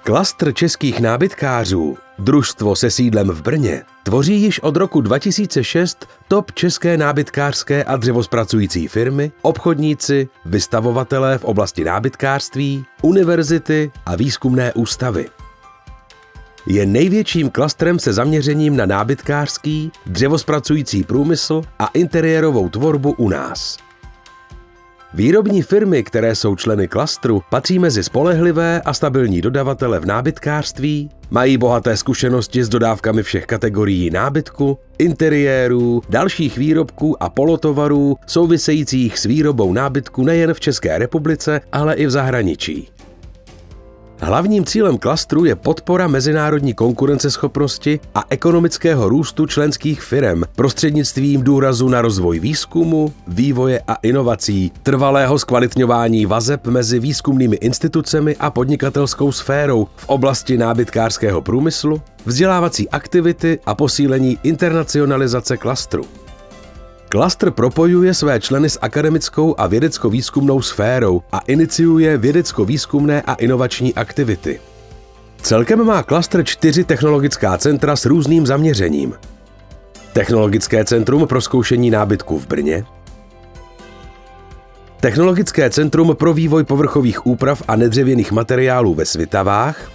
Klastr českých nábytkářů, družstvo se sídlem v Brně, tvoří již od roku 2006 top české nábytkářské a dřevozpracující firmy, obchodníci, vystavovatelé v oblasti nábytkářství, univerzity a výzkumné ústavy. Je největším klastrem se zaměřením na nábytkářský, dřevozpracující průmysl a interiérovou tvorbu u nás. Výrobní firmy, které jsou členy klastru, patří mezi spolehlivé a stabilní dodavatele v nábytkářství, mají bohaté zkušenosti s dodávkami všech kategorií nábytku, interiérů, dalších výrobků a polotovarů souvisejících s výrobou nábytku nejen v České republice, ale i v zahraničí. Hlavním cílem klastru je podpora mezinárodní konkurenceschopnosti a ekonomického růstu členských firem prostřednictvím důrazu na rozvoj výzkumu, vývoje a inovací, trvalého zkvalitňování vazeb mezi výzkumnými institucemi a podnikatelskou sférou v oblasti nábytkářského průmyslu, vzdělávací aktivity a posílení internacionalizace klastru. Klastr propojuje své členy s akademickou a vědecko-výzkumnou sférou a iniciuje vědecko-výzkumné a inovační aktivity. Celkem má klastr 4 technologická centra s různým zaměřením. Technologické centrum pro zkoušení nábytku v Brně, Technologické centrum pro vývoj povrchových úprav a nedřevěných materiálů ve Svitavách,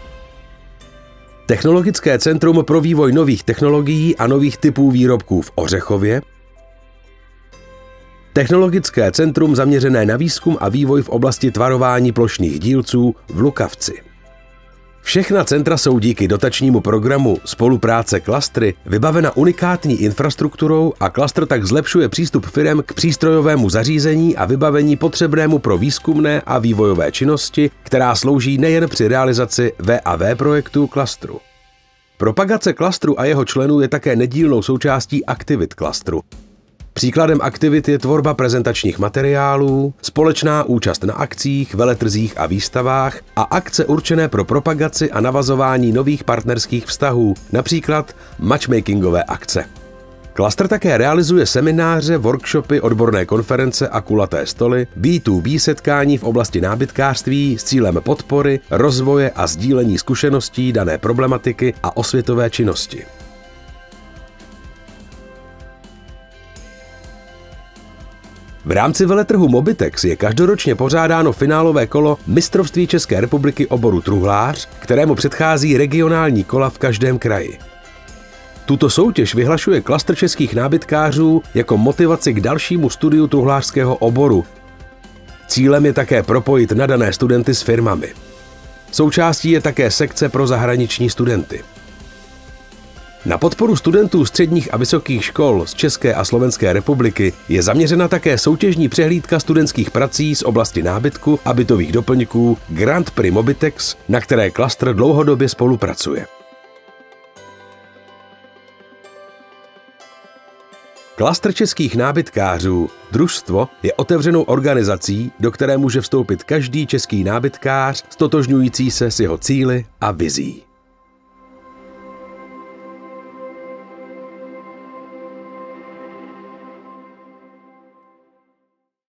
Technologické centrum pro vývoj nových technologií a nových typů výrobků v Ořechově, Technologické centrum zaměřené na výzkum a vývoj v oblasti tvarování plošných dílců v Lukavci. Všechna centra jsou díky dotačnímu programu Spolupráce klastry vybavena unikátní infrastrukturou a klastr tak zlepšuje přístup firem k přístrojovému zařízení a vybavení potřebnému pro výzkumné a vývojové činnosti, která slouží nejen při realizaci V&V projektů klastru. Propagace klastru a jeho členů je také nedílnou součástí aktivit klastru. Příkladem aktivit je tvorba prezentačních materiálů, společná účast na akcích, veletrzích a výstavách a akce určené pro propagaci a navazování nových partnerských vztahů, například matchmakingové akce. Klastr také realizuje semináře, workshopy, odborné konference a kulaté stoly, B2B setkání v oblasti nábytkářství s cílem podpory, rozvoje a sdílení zkušeností dané problematiky a osvětové činnosti. V rámci veletrhu Mobitex je každoročně pořádáno finálové kolo Mistrovství České republiky oboru truhlář, kterému předchází regionální kola v každém kraji. Tuto soutěž vyhlašuje klastr českých nábytkářů jako motivaci k dalšímu studiu truhlářského oboru. Cílem je také propojit nadané studenty s firmami. Součástí je také sekce pro zahraniční studenty. Na podporu studentů středních a vysokých škol z České a Slovenské republiky je zaměřena také soutěžní přehlídka studentských prací z oblasti nábytku a bytových doplňků Grand Prix Mobitex, na které klastr dlouhodobě spolupracuje. Klastr českých nábytkářů, družstvo, je otevřenou organizací, do které může vstoupit každý český nábytkář stotožňující se s jeho cíli a vizí.